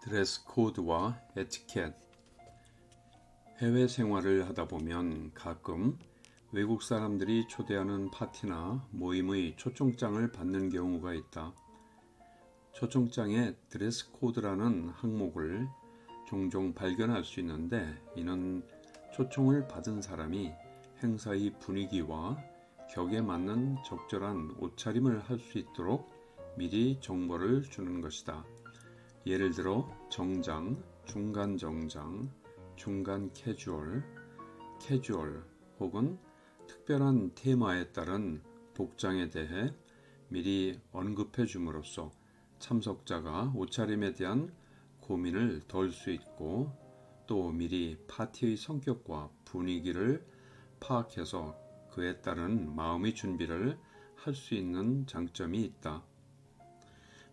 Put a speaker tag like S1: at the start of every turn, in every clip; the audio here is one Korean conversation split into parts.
S1: 드레스 코드와 에티켓. 해외 생활을 하다 보면 가끔 외국 사람들이 초대하는 파티나 모임의 초청장을 받는 경우가 있다. 초청장에 드레스 코드라는 항목을 종종 발견할 수 있는데, 이는 초청을 받은 사람이 행사의 분위기와 격에 맞는 적절한 옷차림을 할 수 있도록 미리 정보를 주는 것이다. 예를 들어 정장, 중간 정장, 중간 캐주얼 혹은 특별한 테마에 따른 복장에 대해 미리 언급해 줌으로써 참석자가 옷차림에 대한 고민을 덜 수 있고, 또 미리 파티의 성격과 분위기를 파악해서 그에 따른 마음의 준비를 할 수 있는 장점이 있다.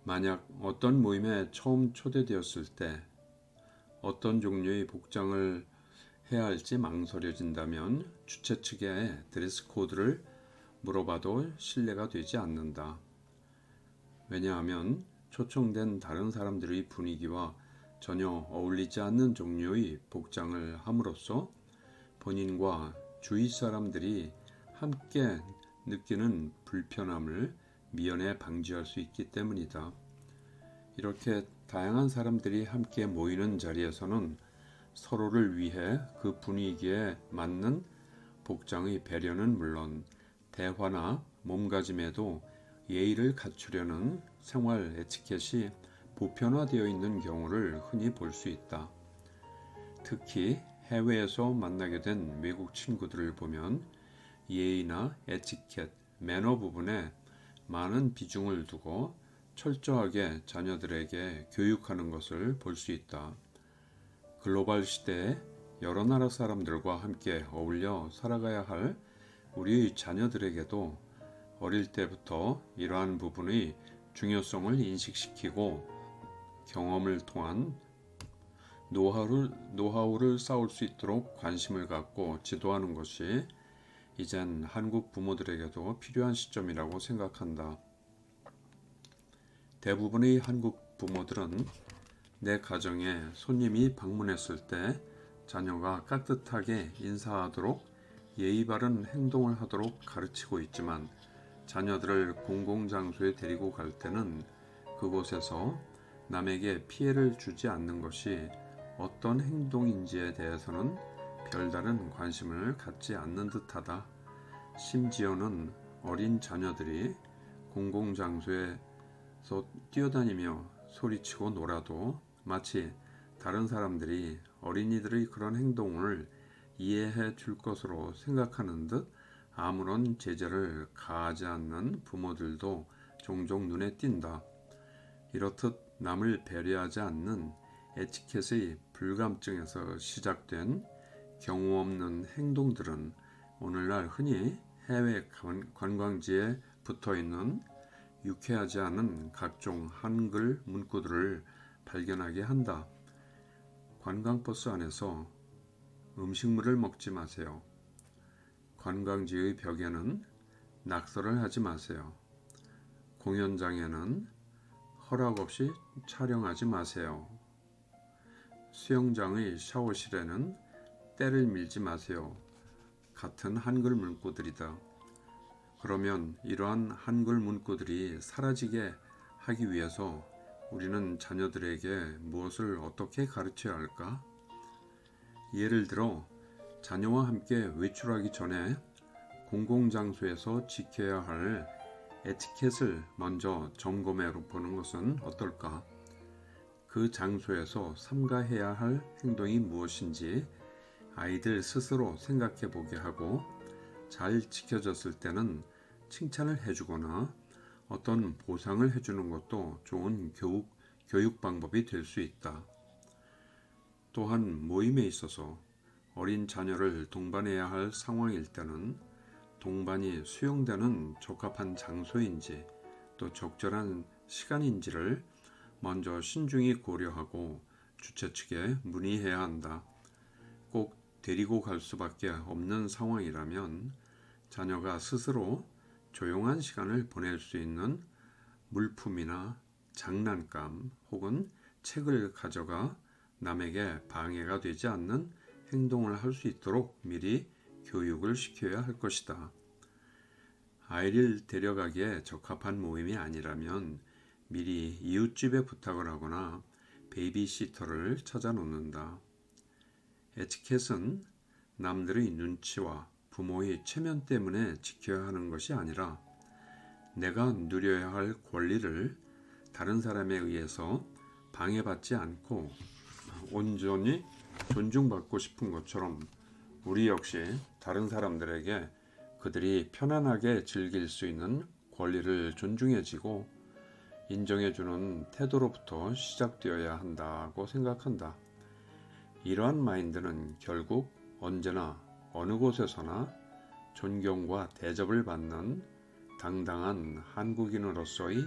S1: 만약 어떤 모임에 처음 초대되었을 때 어떤 종류의 복장을 해야 할지 망설여진다면 주최 측에 드레스 코드를 물어봐도 신뢰가 되지 않는다. 왜냐하면 초청된 다른 사람들의 분위기와 전혀 어울리지 않는 종류의 복장을 함으로써 본인과 주위 사람들이 함께 느끼는 불편함을 미연에 방지할 수 있기 때문이다. 이렇게 다양한 사람들이 함께 모이는 자리에서는 서로를 위해 그 분위기에 맞는 복장의 배려는 물론 대화나 몸가짐에도 예의를 갖추려는 생활 에티켓이 보편화되어 있는 경우를 흔히 볼 수 있다. 특히 해외에서 만나게 된 외국 친구들을 보면 예의나 에티켓, 매너 부분에 많은 비중을 두고 철저하게 자녀들에게 교육하는 것을 볼 수 있다. 글로벌 시대에 여러 나라 사람들과 함께 어울려 살아가야 할 우리의 자녀들에게도 어릴 때부터 이러한 부분의 중요성을 인식시키고 경험을 통한 노하우를 쌓을 수 있도록 관심을 갖고 지도하는 것이 이젠 한국 부모들에게도 필요한 시점이라고 생각한다. 대부분의 한국 부모들은 내 가정에 손님이 방문했을 때 자녀가 깍듯하게 인사하도록 예의 바른 행동을 하도록 가르치고 있지만, 자녀들을 공공장소에 데리고 갈 때는 그곳에서 남에게 피해를 주지 않는 것이 어떤 행동인지에 대해서는 별다른 관심을 갖지 않는 듯하다. 심지어는 어린 자녀들이 공공장소에서 뛰어다니며 소리치고 놀아도 마치 다른 사람들이 어린이들의 그런 행동을 이해해 줄 것으로 생각하는 듯 아무런 제재를 가하지 않는 부모들도 종종 눈에 띈다. 이렇듯 남을 배려하지 않는 에티켓의 불감증에서 시작된 경우 없는 행동들은 오늘날 흔히 해외 관광지에 붙어있는 유쾌하지 않은 각종 한글 문구들을 발견하게 한다. 관광버스 안에서 음식물을 먹지 마세요. 관광지의 벽에는 낙서를 하지 마세요. 공연장에는 허락 없이 촬영하지 마세요. 수영장의 샤워실에는 때를 밀지 마세요. 같은 한글 문구들이다. 그러면 이러한 한글 문구들이 사라지게 하기 위해서 우리는 자녀들에게 무엇을 어떻게 가르쳐야 할까? 예를 들어 자녀와 함께 외출하기 전에 공공장소에서 지켜야 할 에티켓을 먼저 점검해 보는 것은 어떨까? 그 장소에서 삼가해야 할 행동이 무엇인지 아이들 스스로 생각해 보게 하고, 잘 지켜졌을 때는 칭찬을 해주거나 어떤 보상을 해주는 것도 좋은 교육 방법이 될 수 있다. 또한 모임에 있어서 어린 자녀를 동반해야 할 상황일 때는 동반이 수용되는 적합한 장소인지 또 적절한 시간인지를 먼저 신중히 고려하고 주최 측에 문의해야 한다. 꼭 데리고 갈 수밖에 없는 상황이라면 자녀가 스스로 조용한 시간을 보낼 수 있는 물품이나 장난감 혹은 책을 가져가 남에게 방해가 되지 않는 행동을 할 수 있도록 미리 교육을 시켜야 할 것이다. 아이를 데려가기에 적합한 모임이 아니라면 미리 이웃집에 부탁을 하거나 베이비시터를 찾아 놓는다. 에티켓은 남들의 눈치와 부모의 체면 때문에 지켜야 하는 것이 아니라 내가 누려야 할 권리를 다른 사람에 의해서 방해받지 않고 온전히 존중받고 싶은 것처럼 우리 역시 다른 사람들에게 그들이 편안하게 즐길 수 있는 권리를 존중해지고 인정해주는 태도로부터 시작되어야 한다고 생각한다. 이러한 마인드는 결국 언제나 어느 곳에서나 존경과 대접을 받는 당당한 한국인으로서의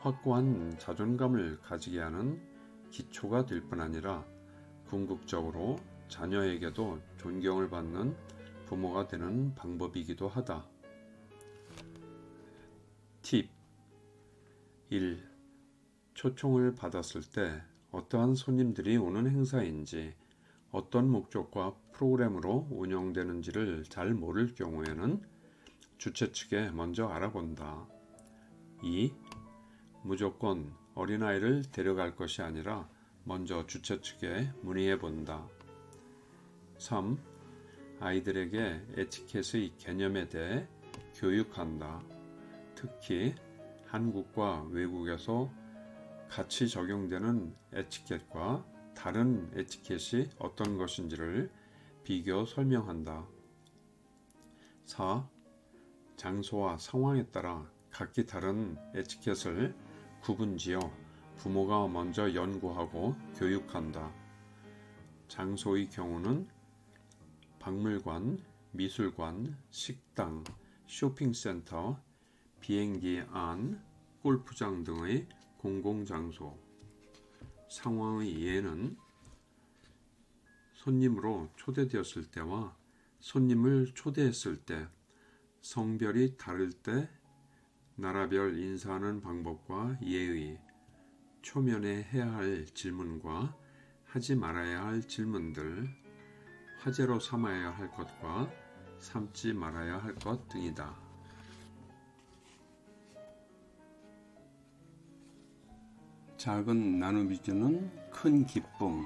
S1: 확고한 자존감을 가지게 하는 기초가 될 뿐 아니라 궁극적으로 자녀에게도 존경을 받는 부모가 되는 방법이기도 하다. 팁 1. 초청을 받았을 때 어떠한 손님들이 오는 행사인지 어떤 목적과 프로그램으로 운영되는지를 잘 모를 경우에는 주최 측에 먼저 알아본다. 2. 무조건 어린아이를 데려갈 것이 아니라 먼저 주최 측에 문의해 본다. 3. 아이들에게 에티켓의 개념에 대해 교육한다. 특히 한국과 외국에서 같이 적용되는 에티켓과 다른 에티켓이 어떤 것인지를 비교 설명한다. 4. 장소와 상황에 따라 각기 다른 에티켓을 구분지어 부모가 먼저 연구하고 교육한다. 장소의 경우는 박물관, 미술관, 식당, 쇼핑센터, 비행기 안, 골프장 등의 공공장소. 상황의 예는 손님으로 초대되었을 때와 손님을 초대했을 때, 성별이 다를 때 나라별 인사하는 방법과 예의, 초면에 해야 할 질문과 하지 말아야 할 질문들, 화제로 삼아야 할 것과 삼지 말아야 할 것 등이다. 작은 나눔이 주는 큰 기쁨.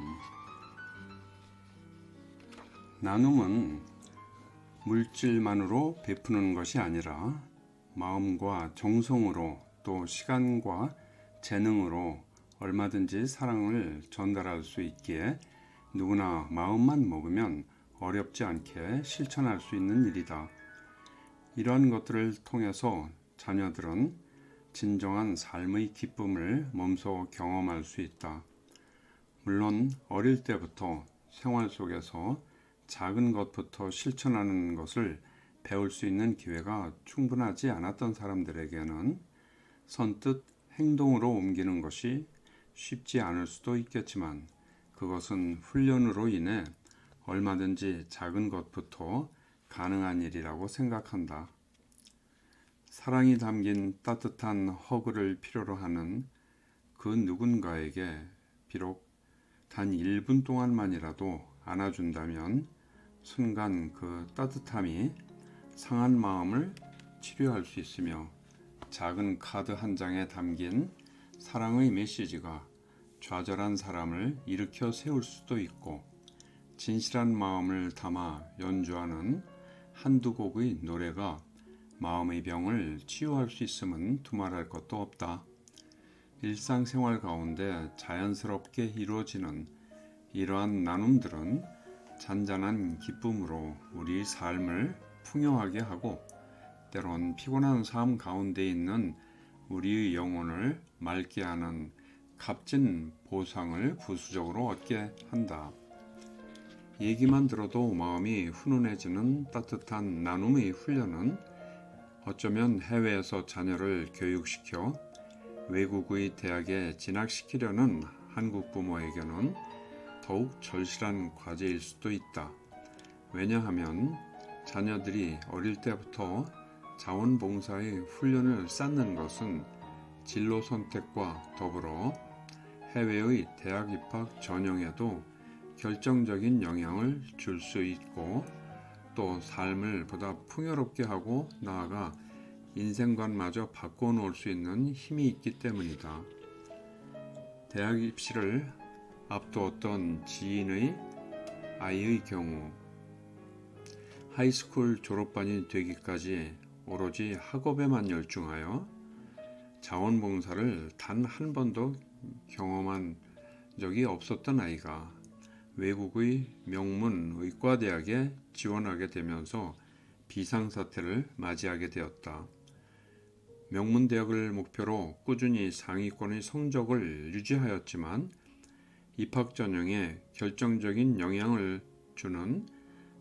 S1: 나눔은 물질만으로 베푸는 것이 아니라 마음과 정성으로 또 시간과 재능으로 얼마든지 사랑을 전달할 수 있기에 누구나 마음만 먹으면 어렵지 않게 실천할 수 있는 일이다. 이러한 것들을 통해서 자녀들은 진정한 삶의 기쁨을 몸소 경험할 수 있다. 물론 어릴 때부터 생활 속에서 작은 것부터 실천하는 것을 배울 수 있는 기회가 충분하지 않았던 사람들에게는 선뜻 행동으로 옮기는 것이 쉽지 않을 수도 있겠지만 그것은 훈련으로 인해 얼마든지 작은 것부터 가능한 일이라고 생각한다. 사랑이 담긴 따뜻한 허그를 필요로 하는 그 누군가에게 비록 단 1분 동안만이라도 안아준다면 순간 그 따뜻함이 상한 마음을 치료할 수 있으며 작은 카드 한 장에 담긴 사랑의 메시지가 좌절한 사람을 일으켜 세울 수도 있고 진실한 마음을 담아 연주하는 한두 곡의 노래가 마음의 병을 치유할 수 있음은 두말할 것도 없다. 일상생활 가운데 자연스럽게 이루어지는 이러한 나눔들은 잔잔한 기쁨으로 우리 삶을 풍요하게 하고 때론 피곤한 삶 가운데 있는 우리의 영혼을 맑게 하는 값진 보상을 부수적으로 얻게 한다. 얘기만 들어도 마음이 훈훈해지는 따뜻한 나눔의 훈련은 어쩌면 해외에서 자녀를 교육시켜 외국의 대학에 진학시키려는 한국 부모에게는 더욱 절실한 과제일 수도 있다. 왜냐하면 자녀들이 어릴 때부터 자원봉사의 훈련을 쌓는 것은 진로 선택과 더불어 해외의 대학 입학 전형에도 결정적인 영향을 줄 수 있고 또 삶을 보다 풍요롭게 하고 나아가 인생관마저 바꿔놓을 수 있는 힘이 있기 때문이다. 대학 입시를 앞두었던 지인의 아이의 경우 하이스쿨 졸업반이 되기까지 오로지 학업에만 열중하여 자원봉사를 단 한 번도 경험한 적이 없었던 아이가 외국의 명문 의과대학에 지원하게 되면서 비상사태를 맞이하게 되었다. 명문대학을 목표로 꾸준히 상위권의 성적을 유지하였지만 입학 전형에 결정적인 영향을 주는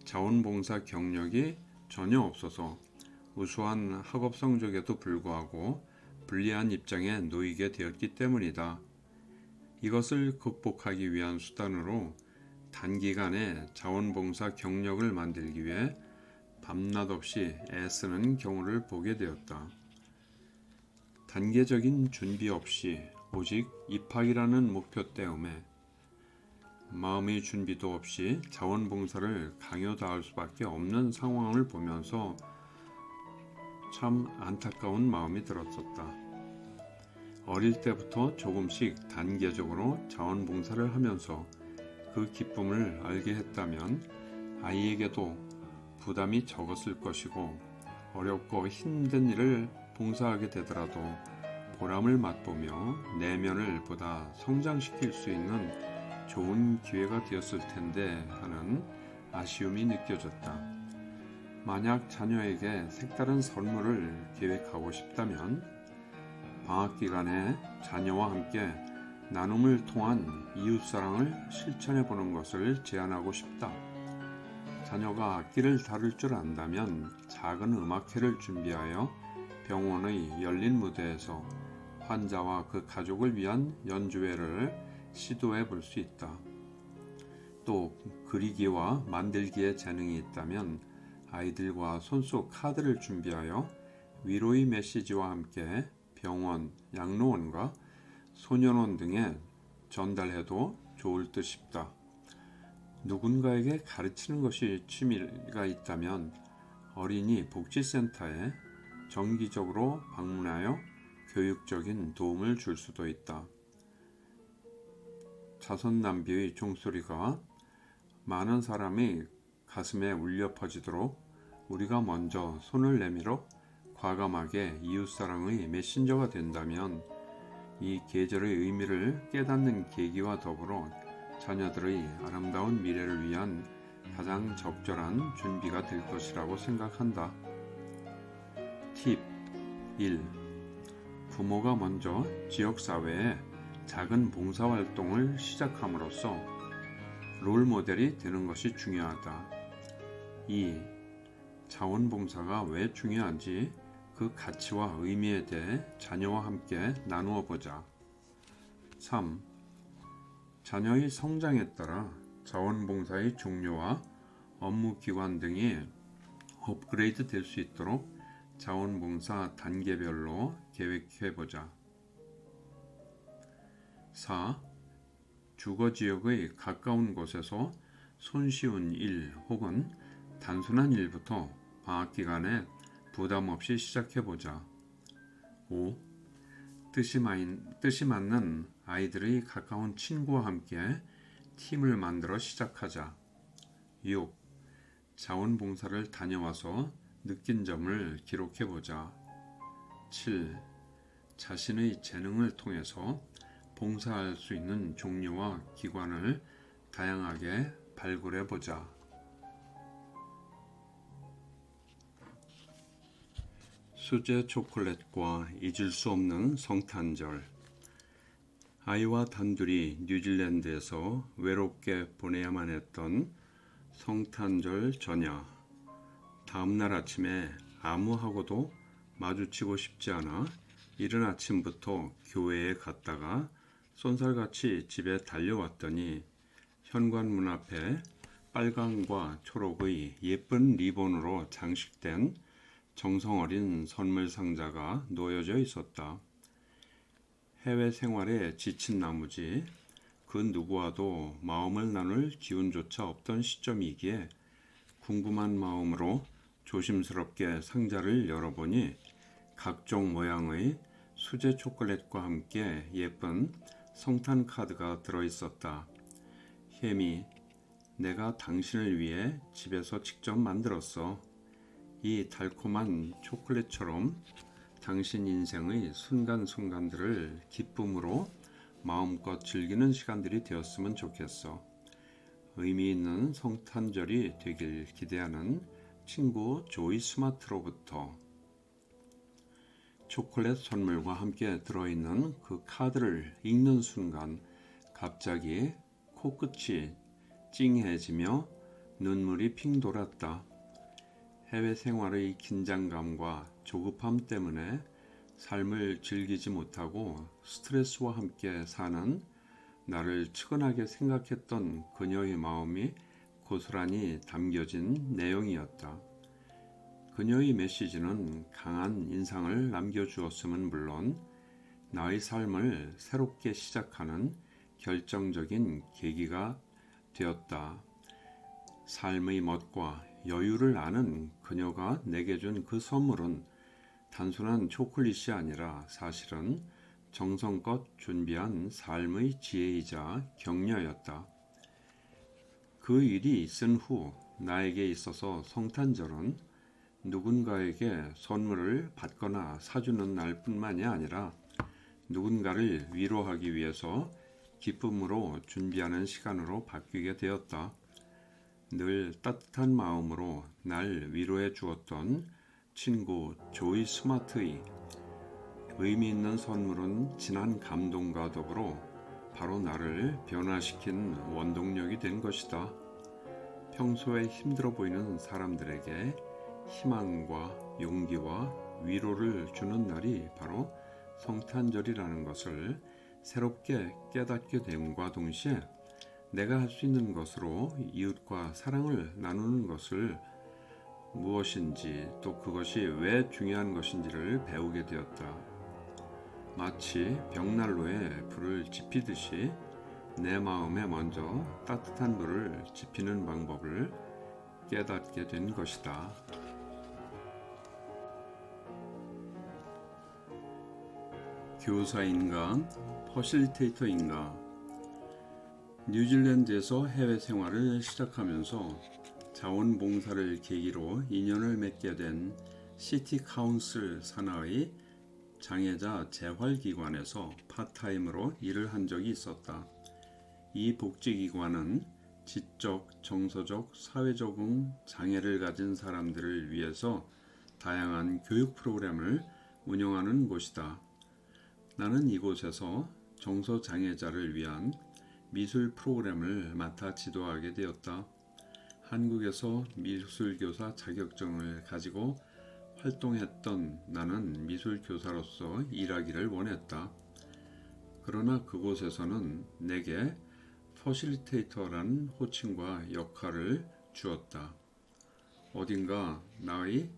S1: 자원봉사 경력이 전혀 없어서 우수한 학업 성적에도 불구하고 불리한 입장에 놓이게 되었기 때문이다. 이것을 극복하기 위한 수단으로 단기간에 자원봉사 경력을 만들기 위해 밤낮 없이 애쓰는 경우를 보게 되었다. 단계적인 준비 없이 오직 입학이라는 목표 때문에 마음의 준비도 없이 자원봉사를 강요당할 수밖에 없는 상황을 보면서 참 안타까운 마음이 들었었다. 어릴 때부터 조금씩 단계적으로 자원봉사를 하면서 그 기쁨을 알게 했다면 아이에게도 부담이 적었을 것이고 어렵고 힘든 일을 봉사하게 되더라도 보람을 맛보며 내면을 보다 성장시킬 수 있는 좋은 기회가 되었을 텐데 하는 아쉬움이 느껴졌다. 만약 자녀에게 색다른 선물을 계획하고 싶다면 방학 기간에 자녀와 함께 나눔을 통한 이웃사랑을 실천해 보는 것을 제안하고 싶다. 자녀가 악기를 다룰 줄 안다면 작은 음악회를 준비하여 병원의 열린 무대에서 환자와 그 가족을 위한 연주회를 시도해 볼 수 있다. 또 그리기와 만들기에 재능이 있다면 아이들과 손수 카드를 준비하여 위로의 메시지와 함께 병원, 양로원과 소년원 등에 전달해도 좋을 듯 싶다. 누군가에게 가르치는 것이 취미가 있다면 어린이 복지센터에 정기적으로 방문하여 교육적인 도움을 줄 수도 있다. 자선남비의 종소리가 많은 사람이 가슴에 울려 퍼지도록 우리가 먼저 손을 내밀어 과감하게 이웃사랑의 메신저가 된다면 이 계절의 의미를 깨닫는 계기와 더불어 자녀들의 아름다운 미래를 위한 가장 적절한 준비가 될 것이라고 생각한다. 팁 1. 부모가 먼저 지역사회에 작은 봉사활동을 시작함으로써 롤모델이 되는 것이 중요하다. 2. 자원봉사가 왜 중요한지 그 가치와 의미에 대해 자녀와 함께 나누어 보자. 3. 자녀의 성장에 따라 자원봉사의 종류와 업무 기관 등이 업그레이드 될 수 있도록 자원봉사 단계별로 계획해 보자. 4. 주거지역의 가까운 곳에서 손쉬운 일 혹은 단순한 일부터 방학기간에 부담 없이 시작해보자. 5. 뜻이 맞는 아이들의 가까운 친구와 함께 팀을 만들어 시작하자. 6. 자원봉사를 다녀와서 느낀 점을 기록해보자. 7. 자신의 재능을 통해서 봉사할 수 있는 종류와 기관을 다양하게 발굴해보자. 수제 초콜릿과 잊을 수 없는 성탄절. 아이와 단둘이 뉴질랜드에서 외롭게 보내야만 했던 성탄절 전야. 다음날 아침에 아무하고도 마주치고 싶지 않아 이른 아침부터 교회에 갔다가 쏜살같이 집에 달려왔더니 현관문 앞에 빨강과 초록의 예쁜 리본으로 장식된 정성 어린 선물 상자가 놓여져 있었다. 해외 생활에 지친 나머지 그 누구와도 마음을 나눌 기운조차 없던 시점이기에 궁금한 마음으로 조심스럽게 상자를 열어보니 각종 모양의 수제 초콜릿과 함께 예쁜 성탄 카드가 들어있었다. 혜미, 내가 당신을 위해 집에서 직접 만들었어. 이 달콤한 초콜릿처럼 당신 인생의 순간순간들을 기쁨으로 마음껏 즐기는 시간들이 되었으면 좋겠어. 의미 있는 성탄절이 되길 기대하는 친구 조이 스마트로부터. 초콜릿 선물과 함께 들어있는 그 카드를 읽는 순간 갑자기 코끝이 찡해지며 눈물이 핑 돌았다. 해외 생활의 긴장감과 조급함 때문에 삶을 즐기지 못하고 스트레스와 함께 사는 나를 측은하게 생각했던 그녀의 마음이 고스란히 담겨진 내용이었다. 그녀의 메시지는 강한 인상을 남겨주었음은 물론 나의 삶을 새롭게 시작하는 결정적인 계기가 되었다. 삶의 멋과 여유를 아는 그녀가 내게 준 그 선물은 단순한 초콜릿이 아니라 사실은 정성껏 준비한 삶의 지혜이자 격려였다. 그 일이 있은 후 나에게 있어서 성탄절은 누군가에게 선물을 받거나 사주는 날뿐만이 아니라 누군가를 위로하기 위해서 기쁨으로 준비하는 시간으로 바뀌게 되었다. 늘 따뜻한 마음으로 날 위로해 주었던 친구 조이 스마트의 의미 있는 선물은 진한 감동과 더불어 바로 나를 변화시킨 원동력이 된 것이다. 평소에 힘들어 보이는 사람들에게 희망과 용기와 위로를 주는 날이 바로 성탄절이라는 것을 새롭게 깨닫게 됨과 동시에 내가 할 수 있는 것으로 이웃과 사랑을 나누는 것을 무엇인지 또 그것이 왜 중요한 것인지를 배우게 되었다. 마치 벽난로에 불을 지피듯이 내 마음에 먼저 따뜻한 불을 지피는 방법을 깨닫게 된 것이다. 교사인가, 퍼실리테이터인가. 뉴질랜드에서 해외 생활을 시작하면서 자원봉사를 계기로 인연을 맺게 된 시티 카운슬 산하의 장애자 재활기관에서 파트타임으로 일을 한 적이 있었다. 이 복지기관은 지적, 정서적, 사회적응 장애를 가진 사람들을 위해서 다양한 교육 프로그램을 운영하는 곳이다. 나는 이곳에서 정서장애자를 위한 미술 프로그램을 맡아 지도하게 되었다. 한국에서 미술교사 자격증을 가지고 활동했던 나는 미술교사로서 일하기를 원했다. 그러나 그곳에서는 내게 퍼실리테이터라는 호칭과 역할을 주었다. 어딘가 나의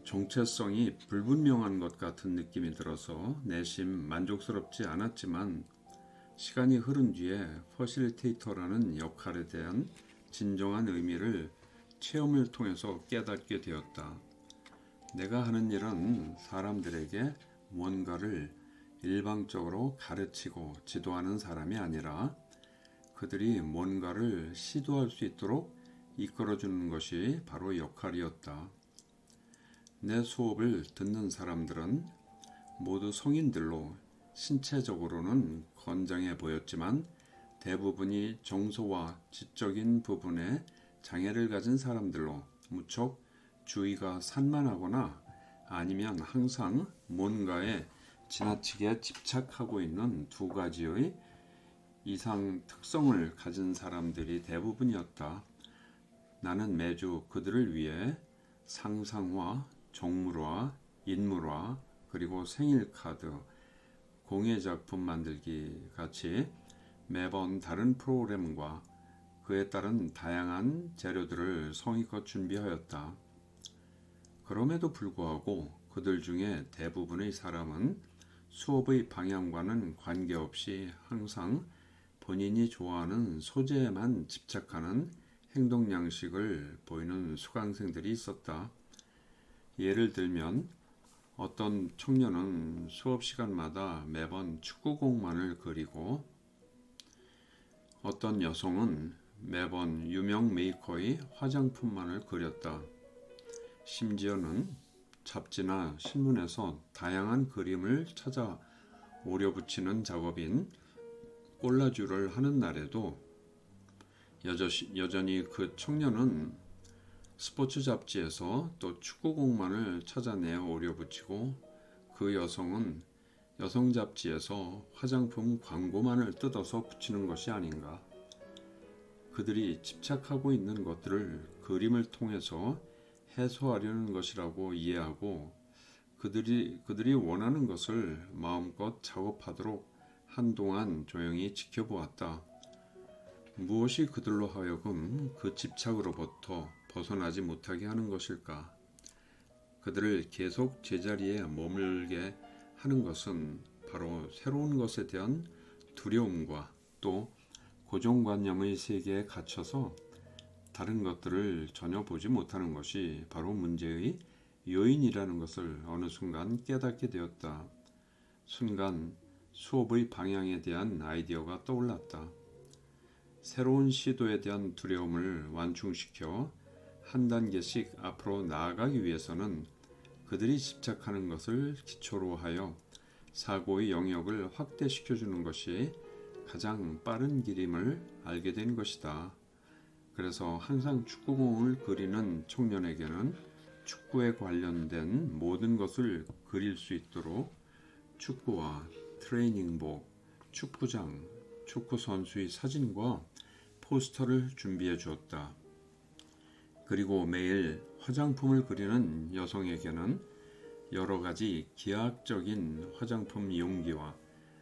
S1: 정체성이 불분명한 것 같은 느낌이 들어서 내심 만족스럽지 않았지만 시간이 흐른 뒤에 퍼실리테이터라는 역할에 대한 진정한 의미를 체험을 통해서 깨닫게 되었다. 내가 하는 일은 사람들에게 뭔가를 일방적으로 가르치고 지도하는 사람이 아니라 그들이 뭔가를 시도할 수 있도록 이끌어주는 것이 바로 역할이었다. 내 수업을 듣는 사람들은 모두 성인들로 신체적으로는 건장해 보였지만 대부분이 정서와 지적인 부분에 장애를 가진 사람들로 무척 주의가 산만하거나 아니면 항상 뭔가에 지나치게 집착하고 있는 두 가지의 이상 특성을 가진 사람들이 대부분이었다. 나는 매주 그들을 위해 상상화, 정물화, 인물화, 그리고 생일카드, 공예작품 만들기 같이 매번 다른 프로그램과 그에 따른 다양한 재료들을 성의껏 준비하였다. 그럼에도 불구하고 그들 중에 대부분의 사람은 수업의 방향과는 관계없이 항상 본인이 좋아하는 소재에만 집착하는 행동 양식을 보이는 수강생들이 있었다. 예를 들면 어떤 청년은 수업 시간마다 매번 축구공만을 그리고 어떤 여성은 매번 유명 메이커의 화장품만을 그렸다. 심지어는 잡지나 신문에서 다양한 그림을 찾아 오려붙이는 작업인 꼴라주를 하는 날에도 여전히 그 청년은 스포츠 잡지에서 또 축구공만을 찾아내 오려붙이고 그 여성은 여성 잡지에서 화장품 광고만을 뜯어서 붙이는 것이 아닌가. 그들이 집착하고 있는 것들을 그림을 통해서 해소하려는 것이라고 이해하고 그들이 원하는 것을 마음껏 작업하도록 한동안 조용히 지켜보았다. 무엇이 그들로 하여금 그 집착으로부터 벗어나지 못하게 하는 것일까? 그들을 계속 제자리에 머물게 하는 것은 바로 새로운 것에 대한 두려움과 또 고정관념의 세계에 갇혀서 다른 것들을 전혀 보지 못하는 것이 바로 문제의 요인이라는 것을 어느 순간 깨닫게 되었다. 순간 수업의 방향에 대한 아이디어가 떠올랐다. 새로운 시도에 대한 두려움을 완충시켜 한 단계씩 앞으로 나아가기 위해서는 그들이 집착하는 것을 기초로 하여 사고의 영역을 확대시켜주는 것이 가장 빠른 길임을 알게 된 것이다. 그래서 항상 축구공을 그리는 청년에게는 축구에 관련된 모든 것을 그릴 수 있도록 축구와 트레이닝복, 축구장, 축구 선수의 사진과 포스터를 준비해 주었다. 그리고 매일 화장품을 그리는 여성에게는 여러 가지 기하학적인 화장품 용기와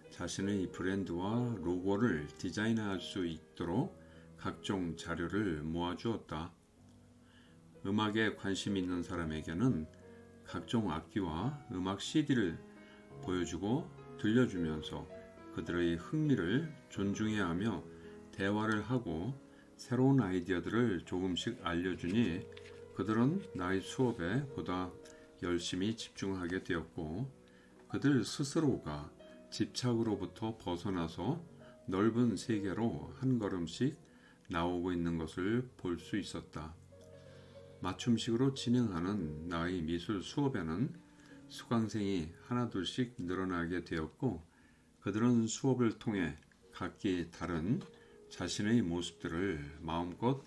S1: 자신의 브랜드와 로고를 디자인할 수 있도록 각종 자료를 모아주었다. 음악에 관심 있는 사람에게는 각종 악기와 음악 CD를 보여주고 들려주면서 그들의 흥미를 존중해야 하며 대화를 하고 새로운 아이디어들을 조금씩 알려주니 그들은 나의 수업에 보다 열심히 집중하게 되었고 그들 스스로가 집착으로부터 벗어나서 넓은 세계로 한 걸음씩 나오고 있는 것을 볼 수 있었다. 맞춤식으로 진행하는 나의 미술 수업에는 수강생이 하나둘씩 늘어나게 되었고 그들은 수업을 통해 각기 다른 자신의 모습들을 마음껏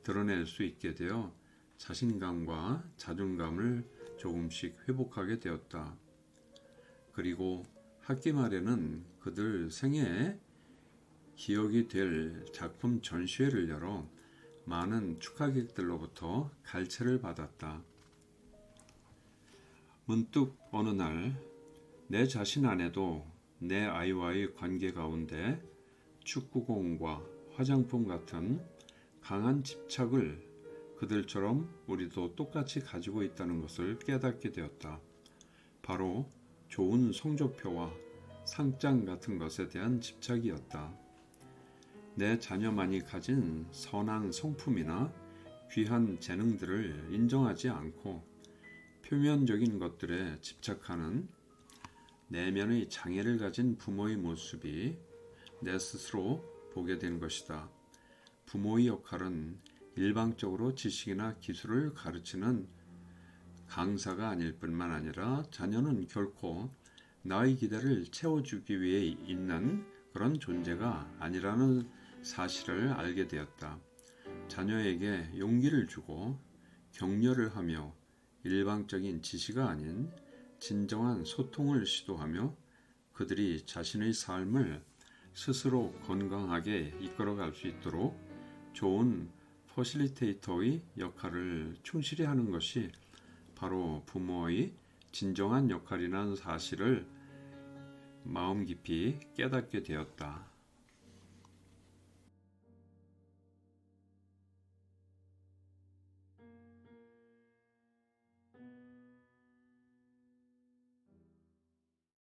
S1: 드러낼 수 있게 되어 자신감과 자존감을 조금씩 회복하게 되었다. 그리고 학기 말에는 그들 생애에 기억이 될 작품 전시회를 열어 많은 축하객들로부터 갈채를 받았다. 문득 어느 날 내 자신 안에도 내 아이와의 관계 가운데 축구공과 화장품 같은 강한 집착을 그들처럼 우리도 똑같이 가지고 있다는 것을 깨닫게 되었다. 바로 좋은 성적표와 상장 같은 것에 대한 집착이었다. 내 자녀만이 가진 선한 성품이나 귀한 재능들을 인정하지 않고 표면적인 것들에 집착하는 내면의 장애를 가진 부모의 모습이 내 스스로 보게 된 것이다. 부모의 역할은 일방적으로 지식이나 기술을 가르치는 강사가 아닐 뿐만 아니라 자녀는 결코 나의 기대를 채워주기 위해 있는 그런 존재가 아니라는 사실을 알게 되었다. 자녀에게 용기를 주고 격려를 하며 일방적인 지시가 아닌 진정한 소통을 시도하며 그들이 자신의 삶을 스스로 건강하게 이끌어갈 수 있도록 좋은 퍼실리테이터의 역할을 충실히 하는 것이 바로 부모의 진정한 역할이라는 사실을 마음 깊이 깨닫게 되었다.